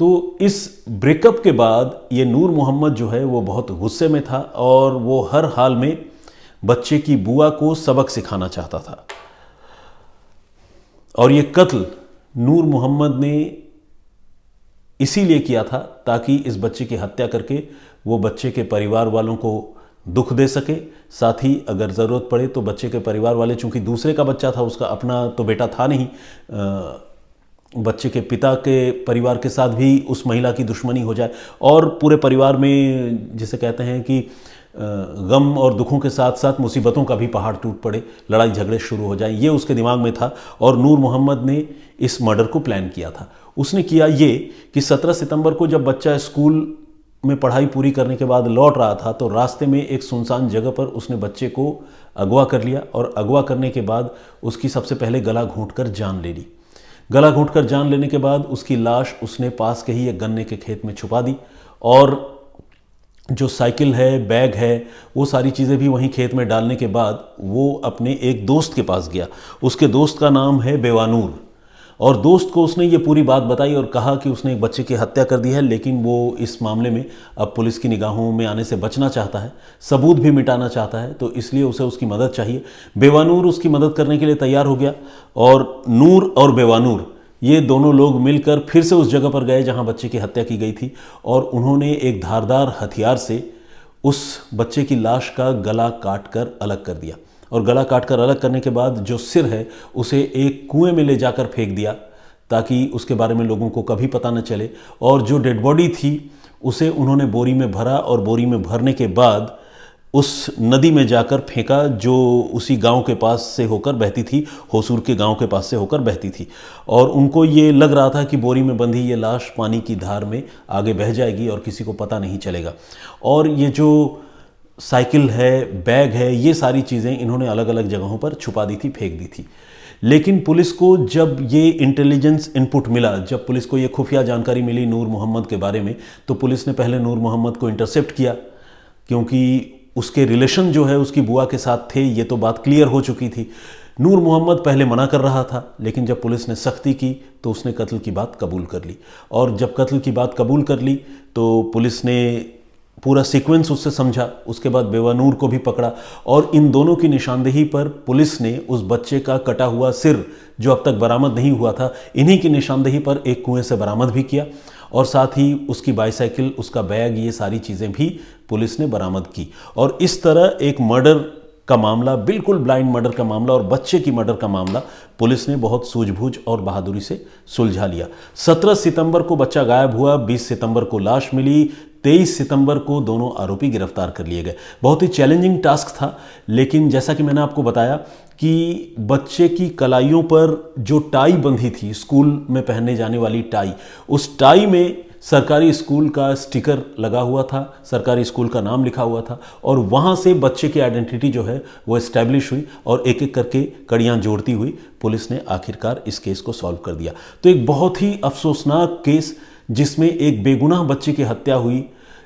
तो इस ब्रेकअप के बाद ये नूर मोहम्मद जो है वो बहुत गुस्से में था और वो हर हाल में बच्चे की बुआ को सबक सिखाना चाहता था। और ये कत्ल नूर मोहम्मद ने इसीलिए किया था ताकि इस बच्चे की हत्या करके वो बच्चे के परिवार वालों को दुख दे सके, साथ ही अगर ज़रूरत पड़े तो बच्चे के परिवार वाले, चूंकि दूसरे का बच्चा था, उसका अपना तो बेटा था नहीं, बच्चे के पिता के परिवार के साथ भी उस महिला की दुश्मनी हो जाए और पूरे परिवार में जिसे कहते हैं कि गम और दुखों के साथ साथ मुसीबतों का भी पहाड़ टूट पड़े, लड़ाई झगड़े शुरू हो जाए, ये उसके दिमाग में था। और नूर मोहम्मद ने इस मर्डर को प्लान किया था। उसने किया ये कि 17 सितंबर को जब बच्चा स्कूल में पढ़ाई पूरी करने के बाद लौट रहा था तो रास्ते में एक सुनसान जगह पर उसने बच्चे को अगवा कर लिया और अगवा करने के बाद उसकी सबसे पहले गला घोंटकर जान ले ली। गला घोंटकर जान लेने के बाद उसकी लाश उसने पास के ही एक गन्ने के खेत में छुपा दी और जो साइकिल है, बैग है, वो सारी चीज़ें भी वहीं खेत में डालने के बाद वो अपने एक दोस्त के पास गया। उसके दोस्त का नाम है बेवानूर और दोस्त को उसने ये पूरी बात बताई और कहा कि उसने एक बच्चे की हत्या कर दी है, लेकिन वो इस मामले में अब पुलिस की निगाहों में आने से बचना चाहता है, सबूत भी मिटाना चाहता है, तो इसलिए उसे उसकी मदद चाहिए। बेवानूर उसकी मदद करने के लिए तैयार हो गया और नूर और बेवानूर ये दोनों लोग मिलकर फिर से उस जगह पर गए जहां बच्चे की हत्या की गई थी और उन्होंने एक धारदार हथियार से उस बच्चे की लाश का गला काट कर अलग कर दिया और गला काटकर अलग करने के बाद जो सिर है उसे एक कुएं में ले जाकर फेंक दिया ताकि उसके बारे में लोगों को कभी पता न चले। और जो डेड बॉडी थी उसे उन्होंने बोरी में भरा और बोरी में भरने के बाद उस नदी में जाकर फेंका जो उसी गांव के पास से होकर बहती थी, होसूर के गांव के पास से होकर बहती थी। और उनको ये लग रहा था कि बोरी में बंधी ये लाश पानी की धार में आगे बह जाएगी और किसी को पता नहीं चलेगा। और ये जो साइकिल है, बैग है, ये सारी चीज़ें इन्होंने अलग अलग जगहों पर छुपा दी थी, फेंक दी थी। लेकिन पुलिस को जब ये इंटेलिजेंस इनपुट मिला, जब पुलिस को ये खुफिया जानकारी मिली नूर मोहम्मद के बारे में, तो पुलिस ने पहले नूर मोहम्मद को इंटरसेप्ट किया क्योंकि उसके रिलेशन जो है उसकी बुआ के साथ थे, ये तो बात क्लियर हो चुकी थी। नूर मोहम्मद पहले मना कर रहा था, लेकिन जब पुलिस ने सख्ती की तो उसने कत्ल की बात कबूल कर ली। और जब कत्ल की बात कबूल कर ली तो पुलिस ने पूरा सीक्वेंस उससे समझा, उसके बाद बेवानूर को भी पकड़ा और इन दोनों की निशानदेही पर पुलिस ने उस बच्चे का कटा हुआ सिर जो अब तक बरामद नहीं हुआ था, इन्हीं की निशानदेही पर एक कुएं से बरामद भी किया और साथ ही उसकी बाईसाइकिल, उसका बैग, ये सारी चीज़ें भी पुलिस ने बरामद की। और इस तरह एक मर्डर का मामला, बिल्कुल ब्लाइंड मर्डर का मामला और बच्चे की मर्डर का मामला पुलिस ने बहुत सूझबूझ और बहादुरी से सुलझा लिया। 17 सितंबर को बच्चा गायब हुआ, 20 सितंबर को लाश मिली, 23 सितंबर को दोनों आरोपी गिरफ्तार कर लिए गए। बहुत ही चैलेंजिंग टास्क था, लेकिन जैसा कि मैंने आपको बताया कि बच्चे की कलाइयों पर जो टाई बंधी थी, स्कूल में पहनने जाने वाली टाई, उस टाई में सरकारी स्कूल का स्टिकर लगा हुआ था, सरकारी स्कूल का नाम लिखा हुआ था और वहाँ से बच्चे की आइडेंटिटी जो है वो एस्टैब्लिश हुई और एक एक करके कड़ियाँ जोड़ती हुई पुलिस ने आखिरकार इस केस को सॉल्व कर दिया। तो एक बहुत ही अफसोसनाक केस जिसमें एक बेगुनाह बच्चे की हत्या हुई,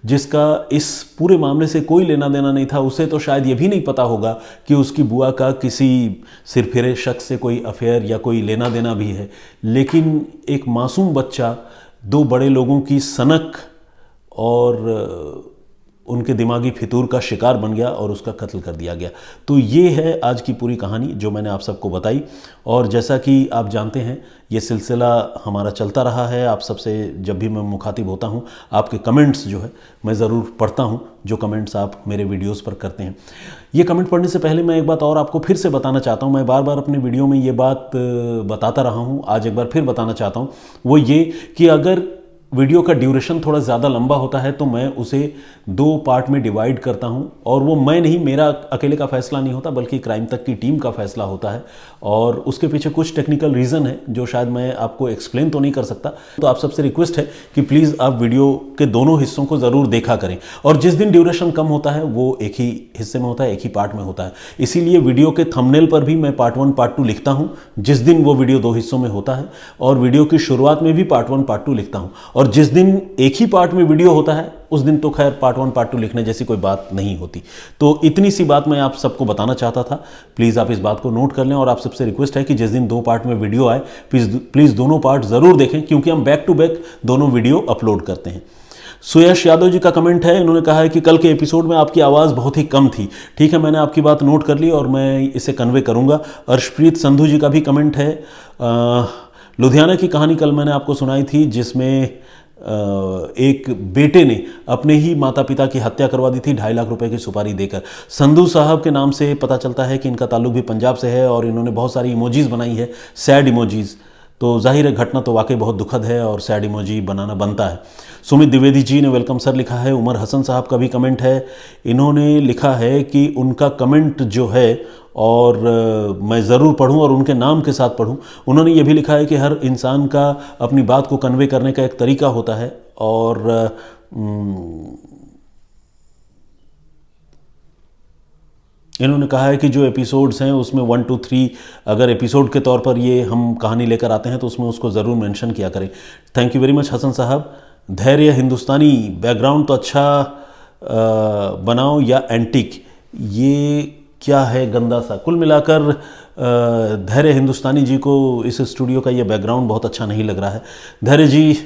जिसका इस पूरे मामले से कोई लेना देना नहीं था। उसे तो शायद ये भी नहीं पता होगा कि उसकी बुआ का किसी सिरफिरे शख्स से कोई अफेयर या कोई लेना देना भी है, लेकिन एक मासूम बच्चा दो बड़े लोगों की सनक और उनके दिमागी फितूर का शिकार बन गया और उसका कत्ल कर दिया गया। तो ये है आज की पूरी कहानी जो मैंने आप सबको बताई। और जैसा कि आप जानते हैं ये सिलसिला हमारा चलता रहा है। आप सबसे जब भी मैं मुखातिब होता हूँ, आपके कमेंट्स जो है मैं ज़रूर पढ़ता हूँ, जो कमेंट्स आप मेरे वीडियोस पर करते हैं। ये कमेंट पढ़ने से पहले मैं एक बात और आपको फिर से बताना चाहता हूँ। मैं बार बार अपने वीडियो में ये बात बताता रहा हूँ, आज एक बार फिर बताना चाहता हूँ। वो ये कि अगर वीडियो का ड्यूरेशन थोड़ा ज़्यादा लंबा होता है तो मैं उसे 2 पार्ट में डिवाइड करता हूं। और वो मैं नहीं, मेरा अकेले का फैसला नहीं होता, बल्कि क्राइम तक की टीम का फैसला होता है और उसके पीछे कुछ टेक्निकल रीज़न है जो शायद मैं आपको एक्सप्लेन तो नहीं कर सकता। तो आप सबसे रिक्वेस्ट है कि प्लीज़ आप वीडियो के दोनों हिस्सों को ज़रूर देखा करें। और जिस दिन ड्यूरेशन कम होता है वो एक ही हिस्से में होता है, एक ही पार्ट में होता है। इसीलिए वीडियो के थंबनेल पर भी मैं पार्ट 1 पार्ट 2 लिखता हूँ जिस दिन वो वीडियो 2 हिस्सों में होता है, और वीडियो की शुरुआत में भी पार्ट 1 पार्ट 2 लिखता हूँ। और जिस दिन एक ही पार्ट में वीडियो होता है उस दिन तो खैर पार्ट 1 पार्ट 2 लिखने जैसी कोई बात नहीं होती। तो इतनी सी बात मैं आप सबको बताना चाहता था। प्लीज़ आप इस बात को नोट कर लें और आप सबसे रिक्वेस्ट है कि जिस दिन 2 पार्ट में वीडियो आए प्लीज़ दोनों पार्ट ज़रूर देखें, क्योंकि हम बैक टू बैक दोनों वीडियो अपलोड करते हैं। सुयश यादव जी का कमेंट है, इन्होंने कहा है कि कल के एपिसोड में आपकी आवाज़ बहुत ही कम थी। ठीक है, मैंने आपकी बात नोट कर ली और मैं इसे कन्वे करूंगा। अर्शप्रीत संधू जी का भी कमेंट है, लुधियाना की कहानी कल मैंने आपको सुनाई थी, जिसमें एक बेटे ने अपने ही माता पिता की हत्या करवा दी थी 2.5 लाख रुपए की सुपारी देकर। संधू साहब के नाम से पता चलता है कि इनका ताल्लुक भी पंजाब से है और इन्होंने बहुत सारी इमोजीज बनाई है, सैड इमोजीज। तो जाहिर है घटना तो वाकई बहुत दुखद है और सैड इमोजी बनाना बनता है। सुमित द्विवेदी जी ने वेलकम सर लिखा है। उमर हसन साहब का भी कमेंट है, इन्होंने लिखा है कि उनका कमेंट जो है और मैं ज़रूर पढ़ूं और उनके नाम के साथ पढ़ूं। उन्होंने ये भी लिखा है कि हर इंसान का अपनी बात को कन्वे करने का एक तरीका होता है और इन्होंने कहा है कि जो एपिसोड्स हैं उसमें 1, 2, 3 अगर एपिसोड के तौर पर ये हम कहानी लेकर आते हैं तो उसमें उसको ज़रूर मेंशन किया करें। Thank you very much Hasan साहब। धैर्य हिंदुस्तानी, बैकग्राउंड तो अच्छा बनाओ या एंटिक, ये क्या है गंदा सा। कुल मिलाकर धैर्य हिंदुस्तानी जी को इस स्टूडियो का ये बैकग्राउंड बहुत अच्छा नहीं लग रहा है। धैर्य जी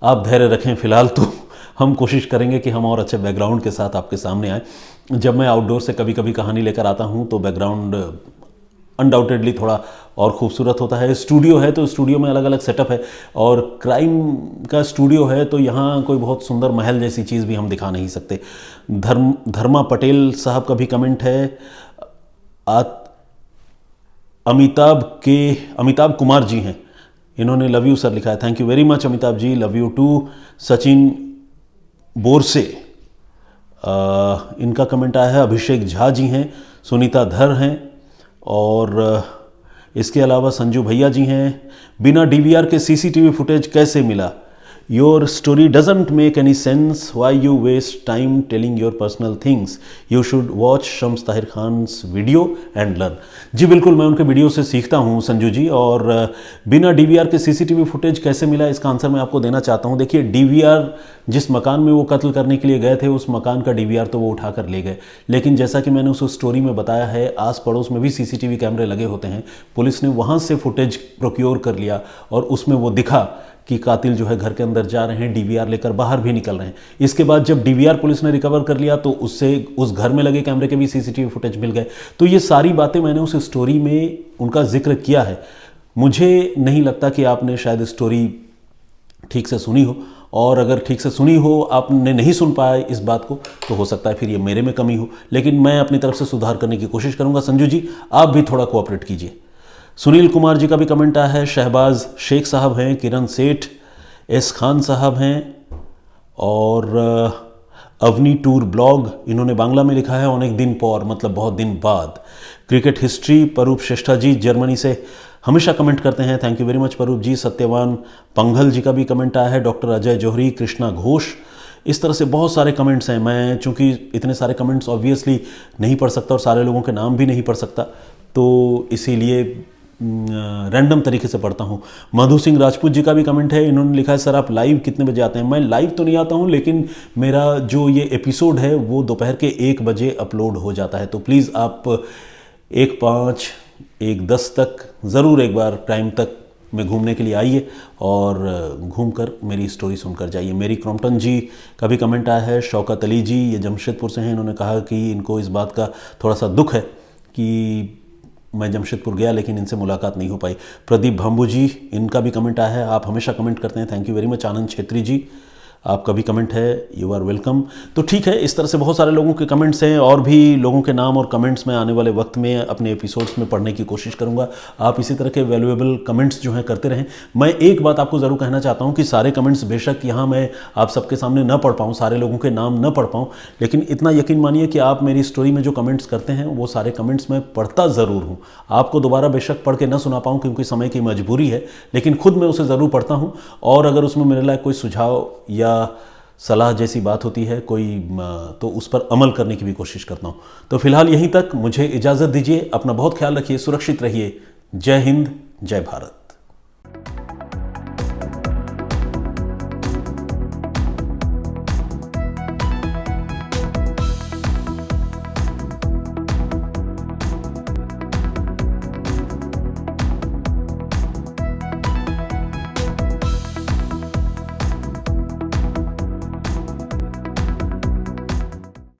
आप धैर्य रखें, फ़िलहाल तो हम कोशिश करेंगे कि हम और अच्छे बैकग्राउंड के साथ आपके सामने आएँ। जब मैं आउटडोर से कभी कभी कहानी लेकर आता हूँ तो बैकग्राउंड अनडाउटेडली थोड़ा और खूबसूरत होता है। स्टूडियो है तो स्टूडियो में अलग अलग सेटअप है और क्राइम का स्टूडियो है तो यहाँ कोई बहुत सुंदर महल जैसी चीज़ भी हम दिखा नहीं सकते। धर्मा पटेल साहब का भी कमेंट है। अमिताभ कुमार जी हैं, इन्होंने लव यू सर लिखा है। Thank you very much Amitabh ji, love you too. Sachin Borse इनका कमेंट आया है। अभिषेक झा जी हैं, सुनीता धर हैं और इसके अलावा संजू भैया जी हैं। बिना डीवीआर के सीसीटीवी फुटेज कैसे मिला? Your story doesn't make any sense, why you waste time telling your personal things, you should watch Shams Tahir Khan's video and learn. जी बिल्कुल, मैं उनके वीडियो से सीखता हूं संजू जी। और बिना डीवीआर के सीसीटीवी फुटेज कैसे मिला, इसका आंसर मैं आपको देना चाहता हूं। देखिए, डीवीआर जिस मकान में वो कत्ल करने के लिए गए थे उस मकान का डीवीआर तो वो उठा कर ले गए, लेकिन जैसा कि मैंने उस स्टोरी में बताया है आस पड़ोस में भी सीसीटीवी कैमरे लगे होते हैं। पुलिस ने वहाँ से फुटेज प्रोक्योर कर लिया और उसमें वो दिखा कि कातिल जो है घर के अंदर जा रहे हैं, डीवीआर लेकर बाहर भी निकल रहे हैं। इसके बाद जब डीवीआर पुलिस ने रिकवर कर लिया तो उससे उस घर में लगे कैमरे के भी सीसीटीवी फुटेज मिल गए। तो ये सारी बातें मैंने उस स्टोरी में उनका जिक्र किया है। मुझे नहीं लगता कि आपने शायद स्टोरी ठीक से सुनी हो, और अगर ठीक से सुनी हो आपने नहीं सुन पाया इस बात को तो हो सकता है फिर ये मेरे में कमी हो, लेकिन मैं अपनी तरफ से सुधार करने की कोशिश करूंगा। संजू जी आप भी थोड़ा कोऑपरेट कीजिए। सुनील कुमार जी का भी कमेंट आया है। शहबाज शेख साहब हैं, किरण सेठ, एस खान साहब हैं और अवनी टूर ब्लॉग, इन्होंने बांग्ला में लिखा है अनेक दिन पर, मतलब बहुत दिन बाद। क्रिकेट हिस्ट्री परूप श्रेष्ठा जी जर्मनी से हमेशा कमेंट करते हैं, thank you very much Parup जी। सत्यवान पंघल जी का भी कमेंट आया है। डॉक्टर अजय जौहरी, कृष्णा घोष, इस तरह से बहुत सारे कमेंट्स हैं। मैं चूंकि इतने सारे कमेंट्स ऑब्वियसली नहीं पढ़ सकता और सारे लोगों के नाम भी नहीं पढ़ सकता, तो इसीलिए रैंडम तरीके से पढ़ता हूँ। मधु सिंह राजपूत जी का भी कमेंट है। इन्होंने लिखा है सर आप लाइव कितने बजे आते हैं? मैं लाइव तो नहीं आता हूँ, लेकिन मेरा जो ये एपिसोड है वो दोपहर के 1 बजे अपलोड हो जाता है। तो प्लीज़ आप 1:05, 1:10 तक ज़रूर एक बार टाइम तक में घूमने के लिए आइए और घूमकर मेरी स्टोरी सुनकर जाइए। मेरी क्रॉम्पटन जी का भी कमेंट आया है। शौकत अली जी, ये जमशेदपुर से हैं, इन्होंने कहा कि इनको इस बात का थोड़ा सा दुख है कि मैं जमशेदपुर गया लेकिन इनसे मुलाकात नहीं हो पाई। प्रदीप भंबू जी, इनका भी कमेंट आया है। आप हमेशा कमेंट करते हैं, थैंक यू वेरी मच। आनंद छेत्री जी, आपका भी कमेंट है, यू आर वेलकम। तो ठीक है, इस तरह से बहुत सारे लोगों के कमेंट्स हैं और भी लोगों के नाम और कमेंट्स मैं आने वाले वक्त में अपने एपिसोड्स में पढ़ने की कोशिश करूंगा। आप इसी तरह के वैल्यूएबल कमेंट्स जो हैं करते रहें। मैं एक बात आपको ज़रूर कहना चाहता हूं कि सारे कमेंट्स बेशक यहाँ मैं आप सबके सामने न पढ़ पाऊँ, सारे लोगों के नाम न पढ़ पाऊँ, लेकिन इतना यकीन मानिए कि आप मेरी स्टोरी में जो कमेंट्स करते हैं वो सारे कमेंट्स मैं पढ़ता ज़रूर हूँ। आपको दोबारा बेशक पढ़ के न सुना पाऊँ क्योंकि समय की मजबूरी है, लेकिन खुद मैं उसे ज़रूर पढ़ता हूँ और अगर उसमें मेरे लायक कोई सुझाव या सलाह जैसी बात होती है कोई, तो उस पर अमल करने की भी कोशिश करता हूँ। तो फिलहाल यहीं तक, मुझे इजाज़त दीजिए। अपना बहुत ख्याल रखिए, सुरक्षित रहिए। जय हिंद, जय भारत।